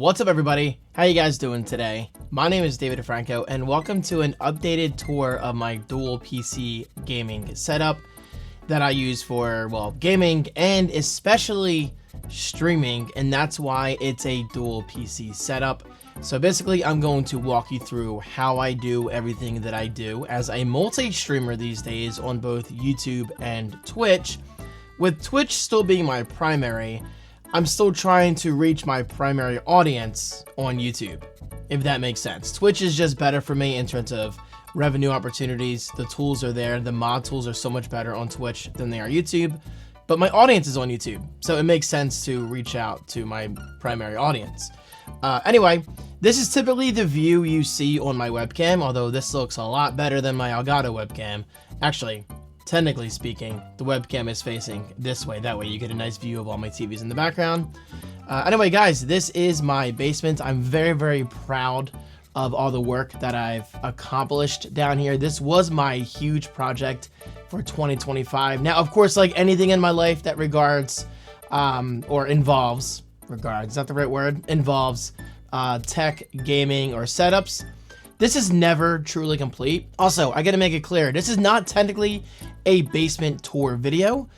What's up, everybody? How you guys doing today? My name is David DeFranco, and welcome to an updated tour of my dual PC gaming setup that I use for, well, gaming and especially streaming, and that's why it's a dual PC setup. So basically, I'm going to walk you through how I do everything that I do as a multi-streamer these days on both YouTube and Twitch. With Twitch still being my primary, I'm still trying to reach my primary audience on YouTube, if that makes sense. Twitch is just better for me in terms of revenue opportunities. The tools are there. The mod tools are so much better on Twitch than they are YouTube, but my audience is on YouTube, so it makes sense to reach out to my primary audience. Anyway, this is typically the view you see on my webcam, although this looks a lot better than my Elgato webcam. Actually, technically speaking, the webcam is facing this way. That way you get a nice view of all my TVs in the background. Anyway, guys, this is my basement. I'm very, very proud of all the work that I've accomplished down here. This was my huge project for 2025. Now, of course, like anything in my life that involves tech, gaming, or setups, this is never truly complete. Also, I gotta make it clear, this is not technically a basement tour video.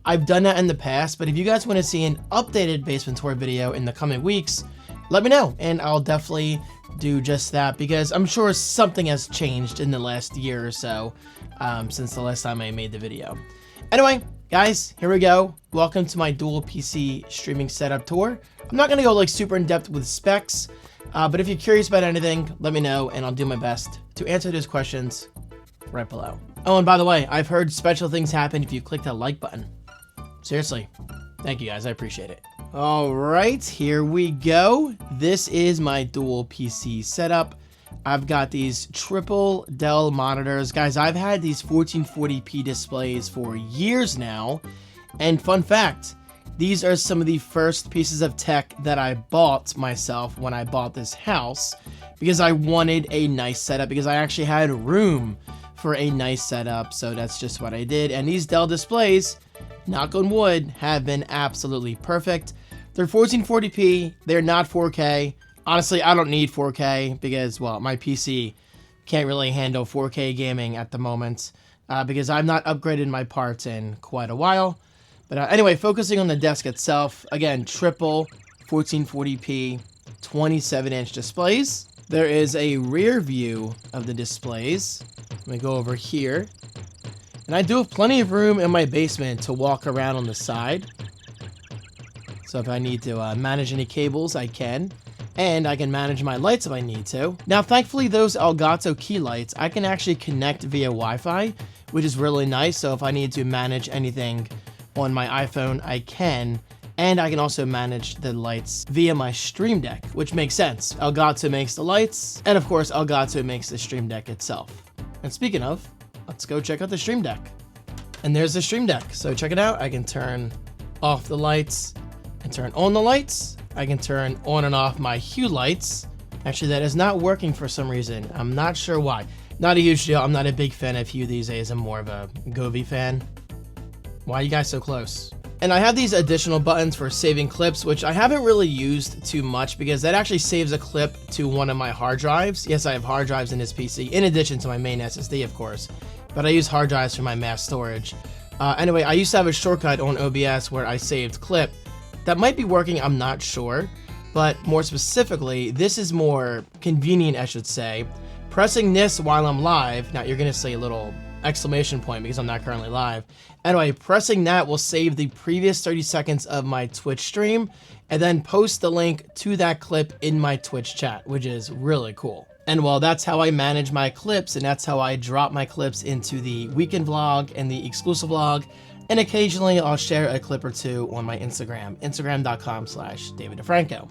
I've done that in the past, but if you guys want to see an updated basement tour video in the coming weeks, let me know, and I'll definitely do just that, because I'm sure something has changed in the last year or so since the last time I made the video. Anyway, guys, here we go. Welcome to my dual PC streaming setup tour. I'm not gonna go like super in depth with specs, but if you're curious about anything, let me know, and I'll do my best to answer those questions right below. Oh, and by the way, I've heard special things happen if you click that like button. Seriously, thank you guys, I appreciate it. All right, here we go. This is my dual PC setup. I've got these triple Dell monitors. Guys, I've had these 1440p displays for years now, and fun fact, these are some of the first pieces of tech that I bought myself when I bought this house, because I wanted a nice setup, because I actually had room for a nice setup, so that's just what I did. And these Dell displays, knock on wood, have been absolutely perfect. They're 1440p, they're not 4K. Honestly, I don't need 4K because, well, my PC can't really handle 4K gaming at the moment because I've not upgraded my parts in quite a while. But anyway, focusing on the desk itself, again, triple 1440p 27-inch displays. There is a rear view of the displays. Let me go over here. And I do have plenty of room in my basement to walk around on the side. So if I need to manage any cables, I can. And I can manage my lights if I need to. Now, thankfully, those Elgato key lights, I can actually connect via Wi-Fi, which is really nice. So if I need to manage anything on my iPhone, I can. And I can also manage the lights via my Stream Deck, which makes sense. Elgato makes the lights, and of course, Elgato makes the Stream Deck itself. And speaking of, let's go check out the Stream Deck. And there's the Stream Deck. So check it out. I can turn off the lights and turn on the lights. I can turn on and off my Hue lights. Actually, that is not working for some reason. I'm not sure why. Not a huge deal. I'm not a big fan of Hue these days. I'm more of a Govee fan. Why are you guys so close? And I have these additional buttons for saving clips, which I haven't really used too much because that actually saves a clip to one of my hard drives. Yes, I have hard drives in this PC, in addition to my main SSD, of course. But I use hard drives for my mass storage. Anyway, I used to have a shortcut on OBS where I saved clip. That might be working, I'm not sure. But more specifically, this is more convenient, I should say. Pressing this while I'm live, now you're gonna see a little exclamation point because I'm not currently live. Anyway, pressing that will save the previous 30 seconds of my Twitch stream and then post the link to that clip in my Twitch chat, which is really cool. And well, that's how I manage my clips, and that's how I drop my clips into the weekend vlog and the exclusive vlog. And occasionally I'll share a clip or two on my Instagram, instagram.com/DavidDeFranco.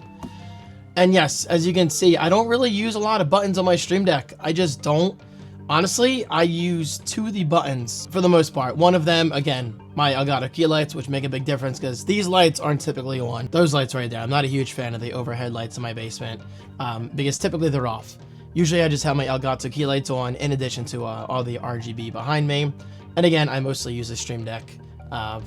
And yes, as you can see, I don't really use a lot of buttons on my Stream Deck. I just don't. Honestly, I use two of the buttons for the most part. One of them, again, my Elgato key lights, which make a big difference because these lights aren't typically on. Those lights right there. I'm not a huge fan of the overhead lights in my basement because typically they're off. Usually I just have my Elgato key lights on in addition to all the RGB behind me. And again, I mostly use the Stream Deck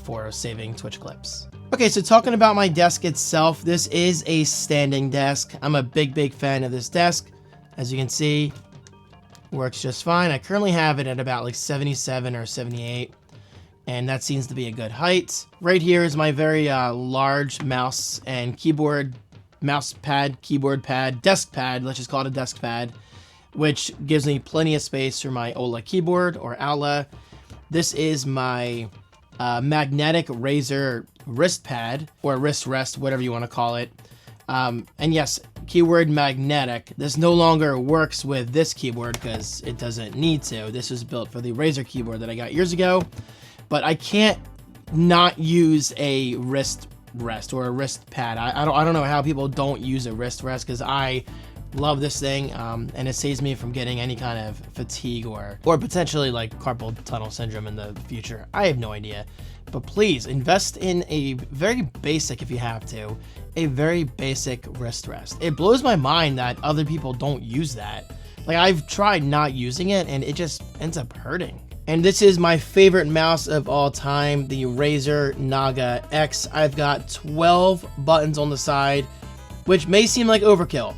for saving Twitch clips. Okay, so talking about my desk itself, this is a standing desk. I'm a big fan of this desk. As you can see, works just fine. I currently have it at about like 77 or 78, and that seems to be a good height. Right here is my very large mouse and keyboard, mouse pad, keyboard pad, desk pad, let's just call it a desk pad, which gives me plenty of space for my Ola keyboard or Aula. This is my magnetic Razer wrist pad or wrist rest, whatever you want to call it. And yes, keyword magnetic. This no longer works with this keyboard because it doesn't need to. This was built for the Razer keyboard that I got years ago, but I can't not use a wrist rest or a wrist pad. I don't know how people don't use a wrist rest, because I love this thing, and it saves me from getting any kind of fatigue or potentially like carpal tunnel syndrome in the future. I have no idea. But please invest in a very basic, if you have to, a very basic wrist rest. It blows my mind that other people don't use that. Like, I've tried not using it and it just ends up hurting. And this is my favorite mouse of all time, the Razer Naga X. I've got 12 buttons on the side, which may seem like overkill,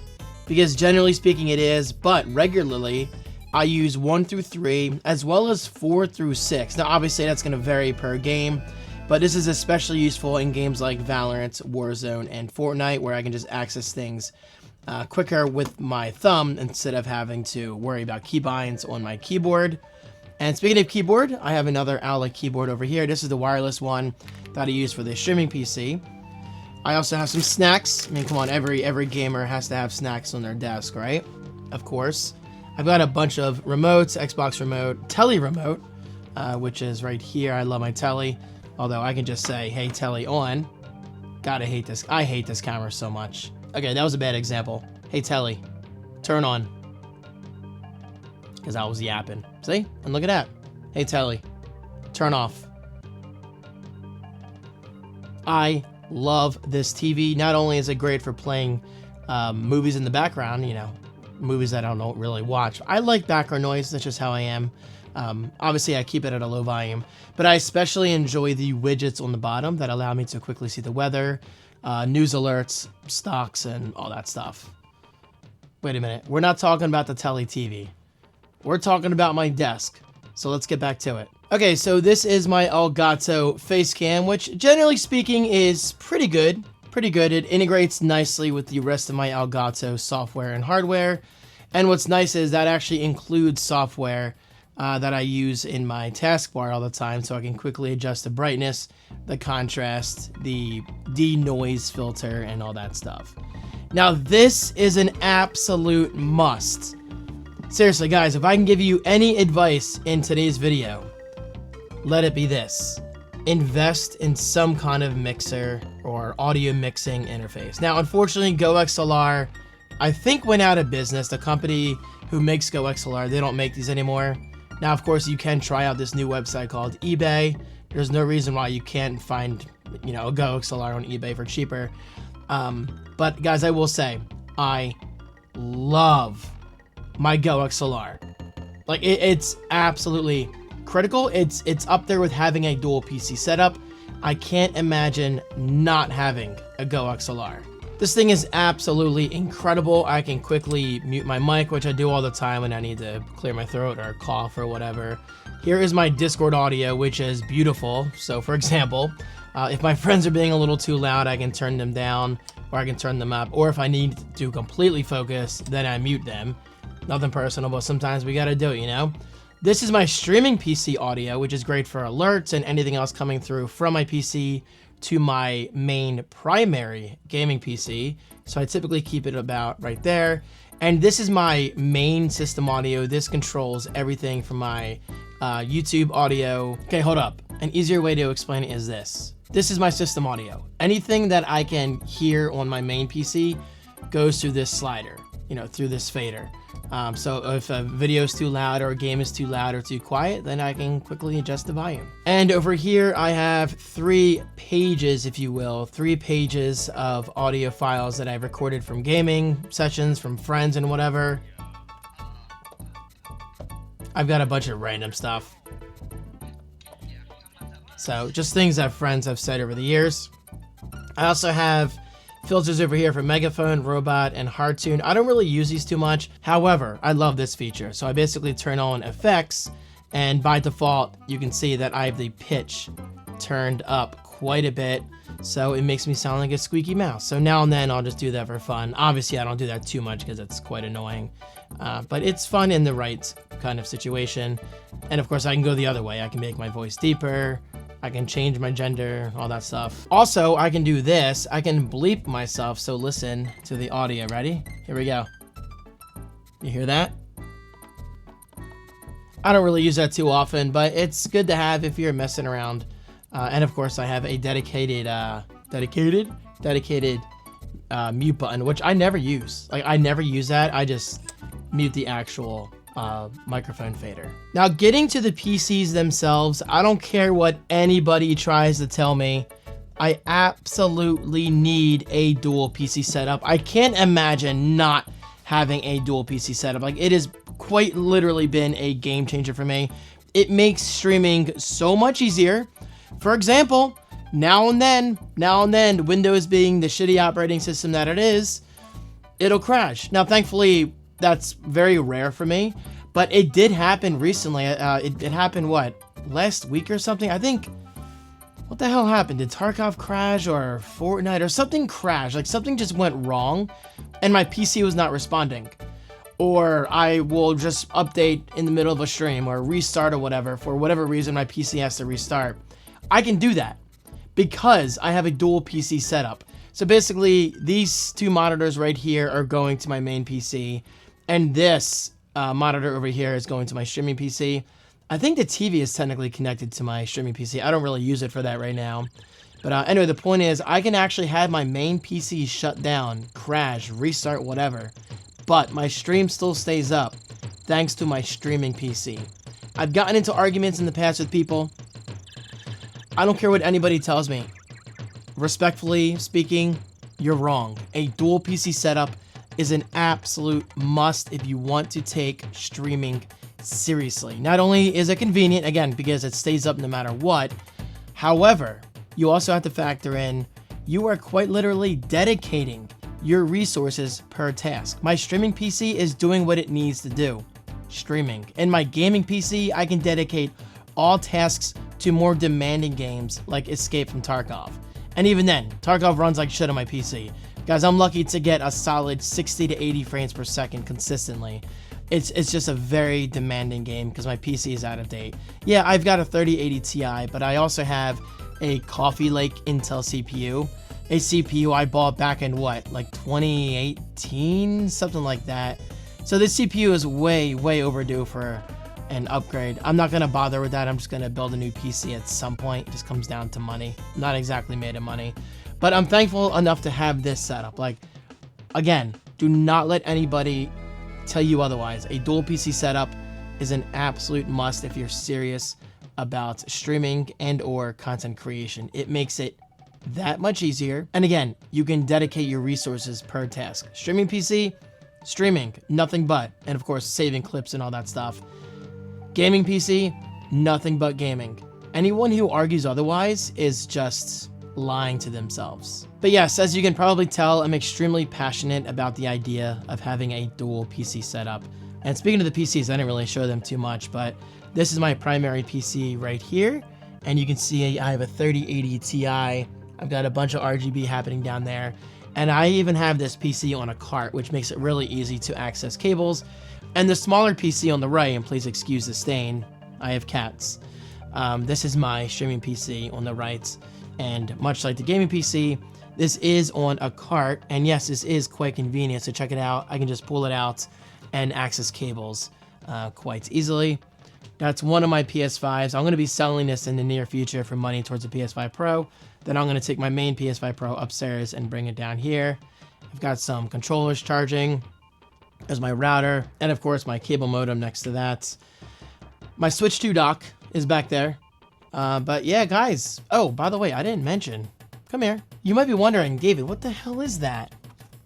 because generally speaking it is, but regularly I use 1 through 3 as well as 4 through 6. Now obviously that's going to vary per game, but this is especially useful in games like Valorant, Warzone, and Fortnite, where I can just access things quicker with my thumb instead of having to worry about keybinds on my keyboard. And speaking of keyboard, I have another Aula keyboard over here. This is the wireless one that I use for the streaming PC. I also have some snacks. I mean, come on, every gamer has to have snacks on their desk, right? Of course. I've got a bunch of remotes, Xbox remote, telly remote, which is right here. I love my telly, although I can just say, hey, telly on. God, I hate this. I hate this camera so much. Okay, that was a bad example. Hey, telly, turn on. Because I was yapping. See? And look at that. Hey, telly, turn off. I love this TV. Not only is it great for playing movies in the background, you know, movies that I don't really watch. I like background noise. That's just how I am. Obviously, I keep it at a low volume, but I especially enjoy the widgets on the bottom that allow me to quickly see the weather, news alerts, stocks, and all that stuff. Wait a minute. We're not talking about the telly TV. We're talking about my desk. So let's get back to it. Okay, so this is my Elgato face cam, which generally speaking is pretty good. It integrates nicely with the rest of my Elgato software and hardware. And what's nice is that actually includes software that I use in my taskbar all the time, so I can quickly adjust the brightness, the contrast, the denoise filter, and all that stuff. Now, this is an absolute must. Seriously, guys, if I can give you any advice in today's video, let it be this. Invest in some kind of mixer or audio mixing interface. Now, unfortunately, GoXLR, I think, went out of business. The company who makes GoXLR, they don't make these anymore. Now, of course, you can try out this new website called eBay. There's no reason why you can't find, you know, a GoXLR on eBay for cheaper. But guys, I will say, I love my GoXLR. Like, it's absolutely critical. It's up there with having a dual PC setup. I can't imagine not having a GoXLR. This thing is absolutely incredible. I can quickly mute my mic, which I do all the time when I need to clear my throat or cough or whatever. Here is my Discord audio, which is beautiful. So for example, if my friends are being a little too loud, I can turn them down or I can turn them up. Or if I need to completely focus, then I mute them. Nothing personal, but sometimes we gotta do it, you know? This is my streaming PC audio, which is great for alerts and anything else coming through from my PC to my main primary gaming PC. So I typically keep it about right there. And this is my main system audio. This controls everything from my YouTube audio. Okay, hold up. An easier way to explain it is this. This is my system audio. Anything that I can hear on my main PC goes through this slider, you know, through this fader. So if a video is too loud or a game is too loud or too quiet, then I can quickly adjust the volume. And over here, I have 3 pages, if you will, 3 pages of audio files that I've recorded from gaming sessions, from friends and whatever. I've got a bunch of random stuff. So just things that friends have said over the years. I also have filters over here for megaphone, robot, and hard tune. I don't really use these too much. However, I love this feature. So I basically turn on effects, and by default, you can see that I have the pitch turned up quite a bit. So it makes me sound like a squeaky mouse. So now and then I'll just do that for fun. Obviously, I don't do that too much because it's quite annoying. But it's fun in the right kind of situation. And of course, I can go the other way. I can make my voice deeper. I can change my gender, all that stuff. Also, I can do this. I can bleep myself, so listen to the audio. Ready? Here we go. You hear that? I don't really use that too often, but it's good to have if you're messing around. And of course, I have a dedicated mute button, which I never use. Like, I never use that. I just mute the actual microphone fader. Now, getting to the PCs themselves, I don't care what anybody tries to tell me. I absolutely need a dual PC setup. I can't imagine not having a dual PC setup. Like, it has quite literally been a game changer for me. It makes streaming so much easier. For example, now and then, Windows being the shitty operating system that it is, it'll crash. Now, thankfully, that's very rare for me, but it did happen recently. It happened, what, last week or something? I think, what the hell happened? Did Tarkov crash or Fortnite or something crash? Like, something just went wrong and my PC was not responding. Or I will just update in the middle of a stream or restart or whatever. For whatever reason, my PC has to restart. I can do that because I have a dual PC setup. So basically, these two monitors right here are going to my main PC, and this monitor over here is going to my streaming PC. I think the TV is technically connected to my streaming PC. I don't really use it for that right now. But anyway, the point is, I can actually have my main PC shut down, crash, restart, whatever, but my stream still stays up thanks to my streaming PC. I've gotten into arguments in the past with people. I don't care what anybody tells me. Respectfully speaking, you're wrong. A dual PC setup is an absolute must if you want to take streaming seriously. Not only is it convenient, again, because it stays up no matter what, however, you also have to factor in you are quite literally dedicating your resources per task. My streaming PC is doing what it needs to do, streaming. In my gaming PC, I can dedicate all tasks to more demanding games like Escape from Tarkov. And even then, Tarkov runs like shit on my PC. Guys, I'm lucky to get a solid 60 to 80 frames per second consistently. It's just a very demanding game because my PC is out of date. Yeah, I've got a 3080 Ti, but I also have a Coffee Lake Intel CPU. A CPU I bought back in what, like 2018? Something like that. So this CPU is way, way overdue for an upgrade. I'm not going to bother with that. I'm just going to build a new PC at some point. It just comes down to money. I'm not exactly made of money. But I'm thankful enough to have this setup. Like, again, do not let anybody tell you otherwise. A dual PC setup is an absolute must if you're serious about streaming and or content creation. It makes it that much easier. And again, you can dedicate your resources per task. Streaming PC, streaming, nothing but. And of course, saving clips and all that stuff. Gaming PC, nothing but gaming. Anyone who argues otherwise is just lying to themselves. But yes, as you can probably tell, I'm extremely passionate about the idea of having a dual PC setup. And speaking of the PCs, I didn't really show them too much, but this is my primary PC right here. And you can see I have a 3080 Ti. I've got a bunch of RGB happening down there. And I even have this PC on a cart, which makes it really easy to access cables. And the smaller PC on the right, and please excuse the stain, I have cats. This is my streaming PC on the right. And much like the gaming PC, this is on a cart. And yes, this is quite convenient. So check it out. I can just pull it out and access cables quite easily. That's one of my PS5s. I'm going to be selling this in the near future for money towards a PS5 Pro. Then I'm going to take my main PS5 Pro upstairs and bring it down here. I've got some controllers charging. There's my router. And of course, my cable modem next to that. My Switch 2 dock is back there. But yeah, guys. Oh, by the way, I didn't mention. Come here. You might be wondering, David, what the hell is that?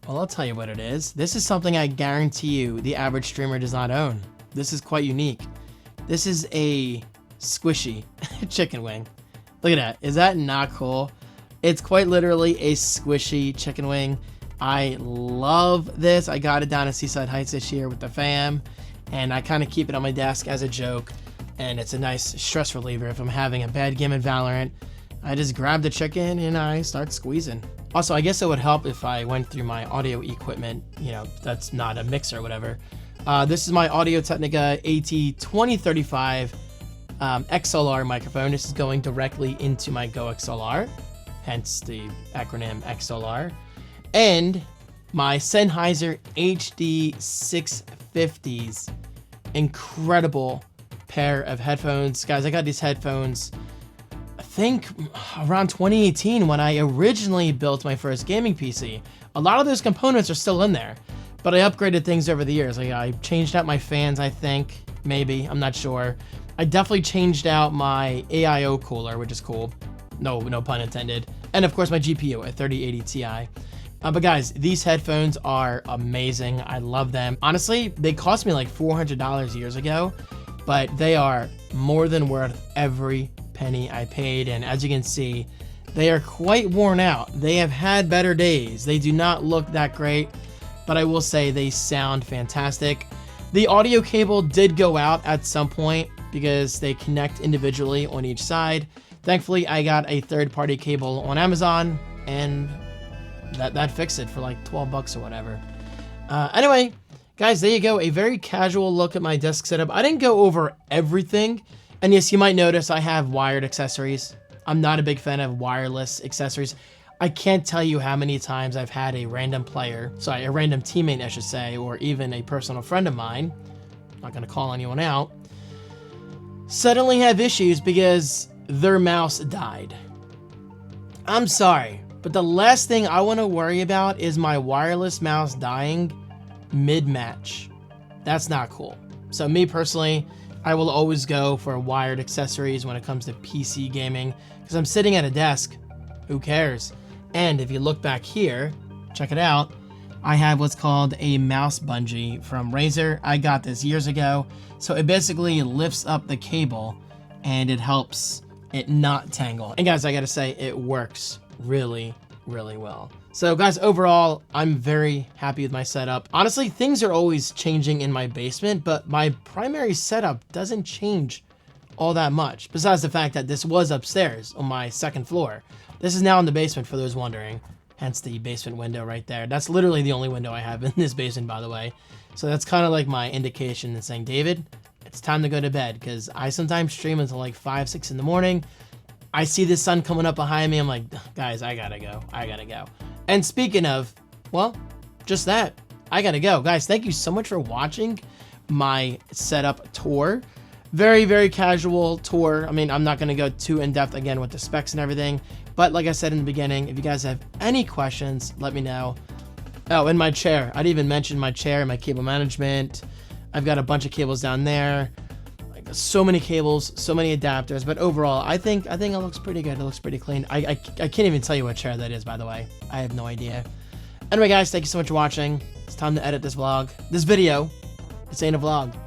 Well, I'll tell you what it is. This is something I guarantee you the average streamer does not own. This is quite unique. This is a squishy chicken wing. Look at that. Is that not cool? It's quite literally a squishy chicken wing. I love this. I got it down at Seaside Heights this year with the fam, and I kind of keep it on my desk as a joke, and it's a nice stress reliever. If I'm having a bad game in Valorant, I just grab the chicken and I start squeezing. Also, I guess it would help if I went through my audio equipment, you know, that's not a mixer or whatever. This is my Audio-Technica AT2035 XLR microphone. This is going directly into my Go XLR, hence the acronym XLR. And my Sennheiser HD650s. Incredible pair of headphones. Guys, I got these headphones, I think around 2018 when I originally built my first gaming PC. A lot of those components are still in there, but I upgraded things over the years. Like I changed out my fans, I think, maybe, I'm not sure. I definitely changed out my AIO cooler, which is cool. No pun intended. And of course my GPU, a 3080 Ti. But guys, these headphones are amazing. I love them. Honestly, they cost me like $400 years ago, but they are more than worth every penny I paid. And as you can see, they are quite worn out. They have had better days. They do not look that great, but I will say they sound fantastic. The audio cable did go out at some point because they connect individually on each side. Thankfully, I got a third-party cable on Amazon, and that fixed it for like 12 bucks or whatever. Anyway, guys, there you go. A very casual look at my desk setup. I didn't go over everything. And yes, you might notice I have wired accessories. I'm not a big fan of wireless accessories. I can't tell you how many times I've had a random teammate, I should say, or even a personal friend of mine, I'm not gonna call anyone out, suddenly have issues because their mouse died. I'm sorry, but the last thing I want to worry about is my wireless mouse dying mid-match. That's not cool. So me personally, I will always go for wired accessories when it comes to PC gaming because I'm sitting at a desk. Who cares? And if you look back here, check it out. I have what's called a mouse bungee from Razer. I got this years ago. So it basically lifts up the cable and it helps it not tangle. And guys, I gotta say, it works really, really well. So guys, overall, I'm very happy with my setup. Honestly, things are always changing in my basement, but my primary setup doesn't change all that much, besides the fact that this was upstairs on my second floor. This is now in the basement, for those wondering, hence the basement window right there. That's literally the only window I have in this basement, by the way. So that's kind of like my indication that's saying, David, it's time to go to bed, because I sometimes stream until like 5, 6 in the morning. I see the sun coming up behind me. I'm like, guys, I gotta go. And speaking of, well, just that. I gotta go. Guys, thank you so much for watching my setup tour. Very, very casual tour. I mean, I'm not gonna go too in-depth again with the specs and everything. But like I said in the beginning, if you guys have any questions, let me know. Oh, and my chair. I didn't even mention my chair, my cable management. I've got a bunch of cables down there. So many cables, so many adapters, but overall, I think it looks pretty good. It looks pretty clean. I can't even tell you what chair that is, by the way. I have no idea. Anyway, guys, thank you so much for watching. It's time to edit this vlog. This video. This ain't a vlog.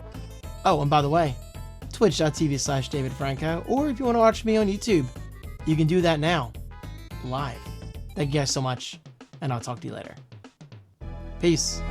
Oh, and by the way, twitch.tv/DavidFranco, or if you want to watch me on YouTube, you can do that now, live. Thank you guys so much, and I'll talk to you later. Peace.